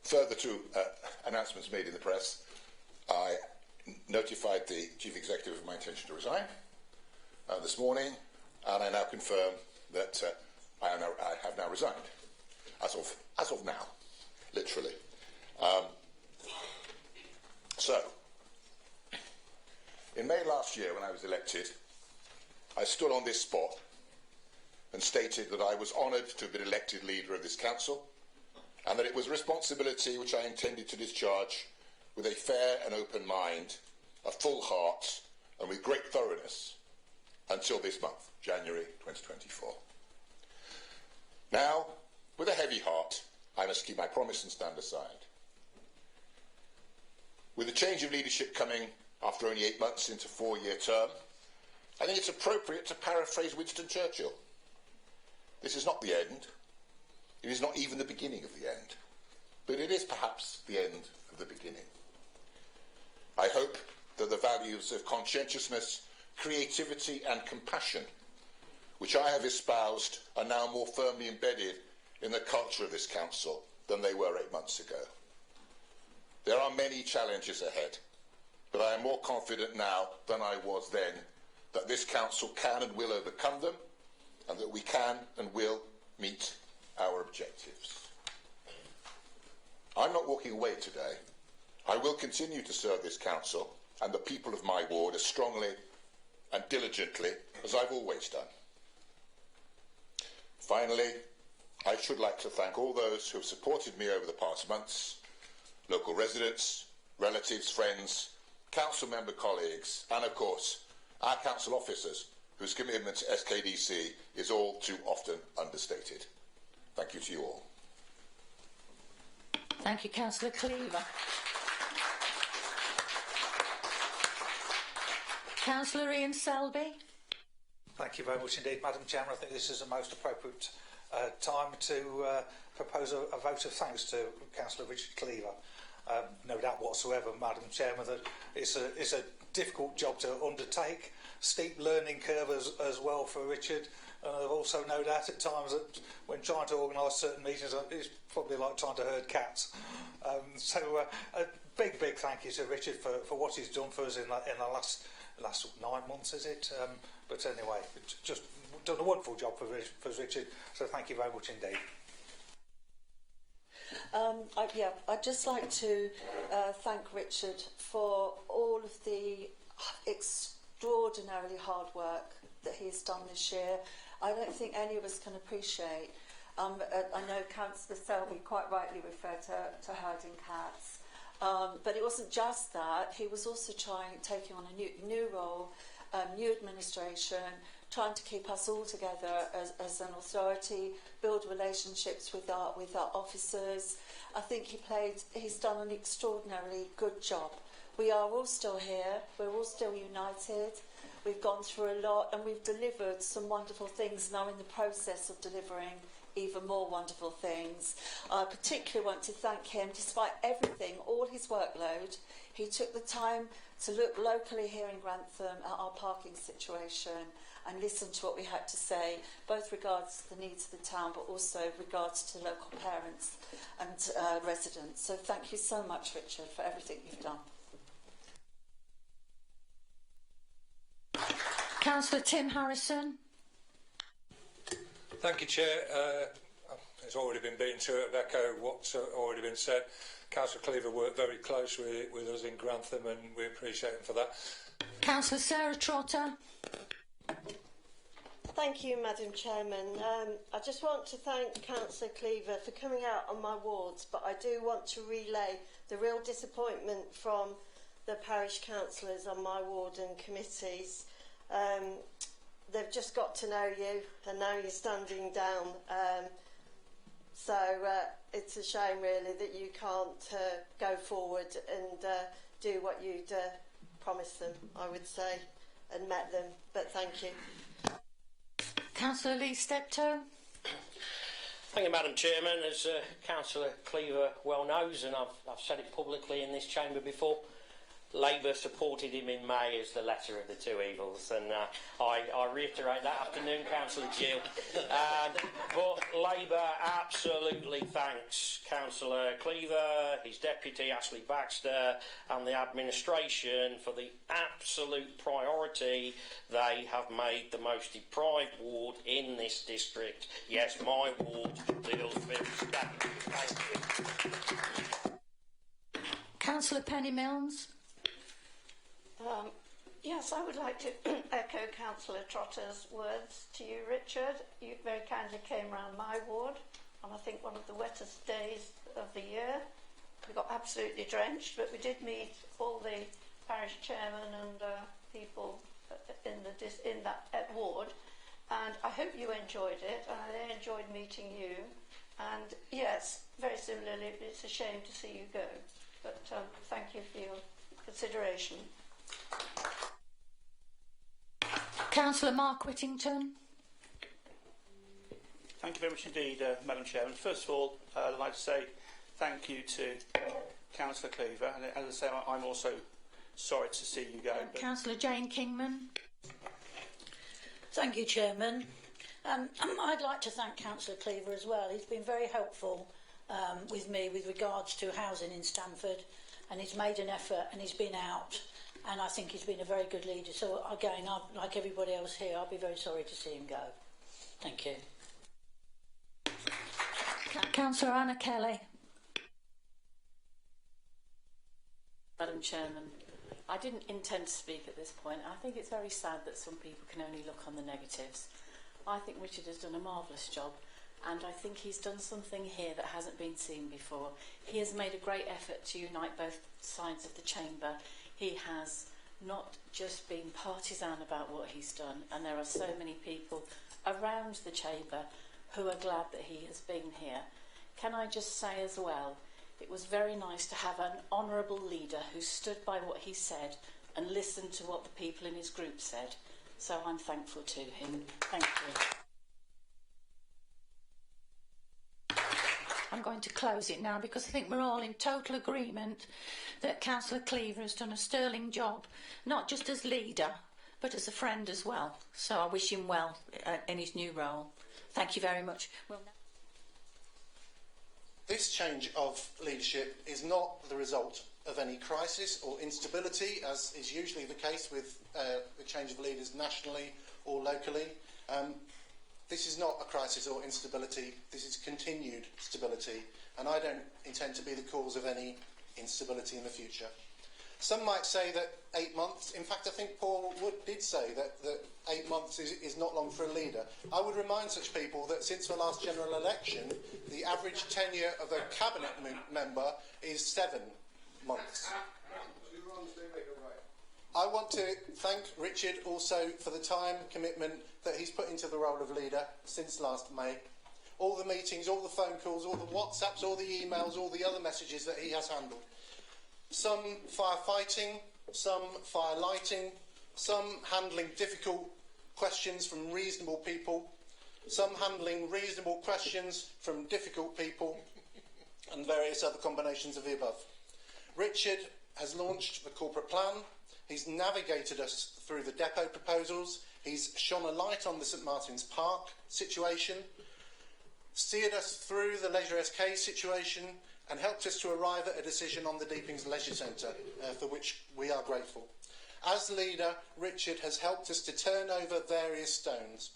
Further to announcements made in the press, I notified the Chief Executive of my intention to resign this morning, and I now confirm that I have now resigned, as of now, literally. So, in May last year, when I was elected, I stood on this spot and stated that I was honoured to have been elected leader of this council, and that it was a responsibility which I intended to discharge with a fair and open mind, a full heart, and with great thoroughness until this month, January 2024. Now, with a heavy heart, I must keep my promise and stand aside. With the change of leadership coming after only 8 months into a 4-year term, I think it's appropriate to paraphrase Winston Churchill. This is not the end. It is not even the beginning of the end. But it is perhaps the end of the beginning. I hope that the values of conscientiousness, creativity and compassion, which I have espoused, are now more firmly embedded in the culture of this council than they were 8 months ago. There are many challenges ahead, but I am more confident now than I was then that this council can and will overcome them, and that we can and will meet our objectives. I'm not walking away today. I will continue to serve this council and the people of my ward as strongly and diligently as I've always done. Finally, I should like to thank all those who have supported me over the past months, local residents, relatives, friends, council member colleagues, and of course, our council officers, whose commitment to SKDC is all too often understated. Thank you to you all. Thank you, Councillor Cleaver. Councillor Ian Selby. Thank you very much indeed, Madam Chairman. I think this is the most appropriate time to propose a vote of thanks to Councillor Richard Cleaver. No doubt whatsoever, Madam Chairman, that it's a difficult job to undertake, steep learning curve as well for Richard, and I've also no doubt at times that when trying to organise certain meetings it's probably like trying to herd cats. So a big thank you to Richard for what he's done for us in the last 9 months, is it? But anyway, just done a wonderful job for Richard, so thank you very much indeed. I'd just like to thank Richard for all of the extraordinarily hard work that he's done this year. I don't think any of us can appreciate. I know Councillor Selby quite rightly referred to herding cats, but it wasn't just that. He was also taking on a new role, new administration, trying to keep us all together as an authority, build relationships with our officers. I think he's done an extraordinarily good job. We are all still here, we're all still united, we've gone through a lot and we've delivered some wonderful things, now in the process of delivering even more wonderful things. I particularly want to thank him, despite everything, all his workload, he took the time to look locally here in Grantham at our parking situation and listen to what we had to say, both regards to the needs of the town, but also regards to local parents and residents. So thank you so much, Richard, for everything you've done. Councillor Tim Harrison. Thank you, Chair. It's already been beaten to it, echo what's already been said. Councillor Cleaver worked very closely with us in Grantham and we appreciate him for that. Councillor Sarah Trotter. Thank you, Madam Chairman. I just want to thank Councillor Cleaver for coming out on my wards, but I do want to relay the real disappointment from the parish councillors on my ward and committees. They've just got to know you and now you're standing down. So it's a shame really that you can't go forward and do what you'd promised them, I would say, and met them, but thank you. Councillor Lee Steptoe. Thank you, Madam Chairman. As Councillor Cleaver well knows, and I've said it publicly in this chamber before, Labour supported him in May as the lesser of the two evils, and I reiterate that afternoon, Councillor Gill. But Labour absolutely thanks Councillor Cleaver, his deputy Ashley Baxter, and the administration for the absolute priority they have made the most deprived ward in this district. Yes, my ward, the Hillsfield. Thank you. Councillor Penny Milnes. Yes, I would like to echo Councillor Trotter's words to you, Richard. You very kindly came round my ward on, I think, one of the wettest days of the year. We got absolutely drenched, but we did meet all the parish chairman and people in that ward, and I hope you enjoyed it, and I enjoyed meeting you. And yes, very similarly, it's a shame to see you go, but thank you for your consideration. Councillor Mark Whittington. Thank you very much indeed, Madam Chairman. First of all, I'd like to say thank you to Councillor Cleaver, and as I say, I'm also sorry to see you go. Councillor Jane Kingman. Thank you, Chairman. I'd like to thank Councillor Cleaver as well. He's been very helpful with me with regards to housing in Stamford, and he's made an effort and he's been out, and I think he's been a very good leader. So again, like everybody else here, I'll be very sorry to see him go. Thank you. Councillor Anna Kelly. Madam Chairman, I didn't intend to speak at this point. I think it's very sad that some people can only look on the negatives. I think Richard has done a marvellous job, and I think he's done something here that hasn't been seen before. He has made a great effort to unite both sides of the chamber. He has not just been partisan about what he's done, and there are so many people around the chamber who are glad that he has been here. Can I just say as well, it was very nice to have an honourable leader who stood by what he said and listened to what the people in his group said. So I'm thankful to him. Thank you. I'm going to close it now because I think we're all in total agreement that Councillor Cleaver has done a sterling job, not just as leader, but as a friend as well. So I wish him well in his new role. Thank you very much. This change of leadership is not the result of any crisis or instability, as is usually the case with the change of leaders nationally or locally. This is not a crisis or instability, this is continued stability, and I don't intend to be the cause of any instability in the future. Some might say that 8 months, in fact I think Paul Wood did say that 8 months is not long for a leader. I would remind such people that since the last general election, the average tenure of a cabinet member is 7 months. I want to thank Richard also for the time, commitment that he's put into the role of leader since last May. All the meetings, all the phone calls, all the WhatsApps, all the emails, all the other messages that he has handled. Some firefighting, some fire lighting, some handling difficult questions from reasonable people, some handling reasonable questions from difficult people, and various other combinations of the above. Richard has launched the corporate plan, he's navigated us through the depot proposals, he's shone a light on the St Martin's Park situation, steered us through the Leisure SK situation, and helped us to arrive at a decision on the Deepings Leisure Centre, for which we are grateful. As leader, Richard has helped us to turn over various stones,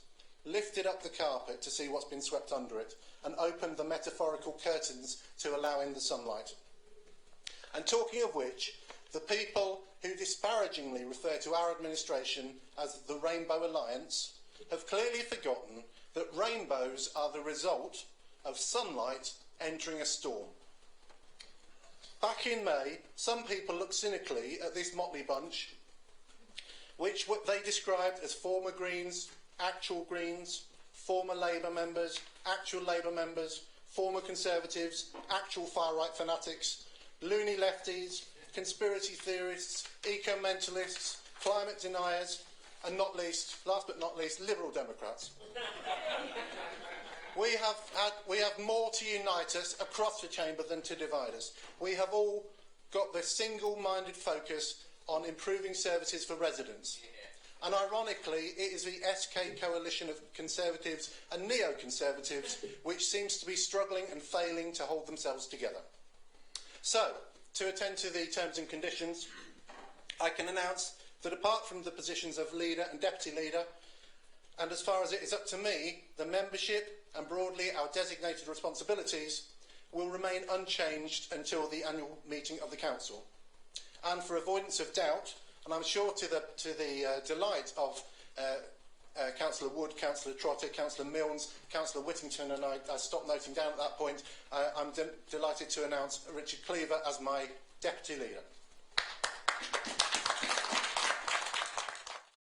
lifted up the carpet to see what's been swept under it, and opened the metaphorical curtains to allow in the sunlight. And talking of which, the people who disparagingly refer to our administration as the Rainbow Alliance have clearly forgotten that rainbows are the result of sunlight entering a storm. Back in May, some people looked cynically at this motley bunch, which what they described as former Greens, actual Greens, former Labour members, actual Labour members, former Conservatives, actual far-right fanatics, loony lefties, conspiracy theorists, eco-mentalists, climate deniers, and not least, last but not least, Liberal Democrats. We have more to unite us across the chamber than to divide us. We have all got the single-minded focus on improving services for residents. And ironically, it is the SK coalition of Conservatives and Neo-Conservatives which seems to be struggling and failing to hold themselves together. So, to attend to the terms and conditions, I can announce that apart from the positions of leader and deputy leader, and as far as it is up to me, the membership and broadly our designated responsibilities will remain unchanged until the annual meeting of the council. And for avoidance of doubt, and I'm sure to the delight of Councillor Wood, Councillor Trotter, Councillor Milnes, Councillor Whittington, and I stopped noting down at that point, I'm delighted to announce Richard Cleaver as my deputy leader.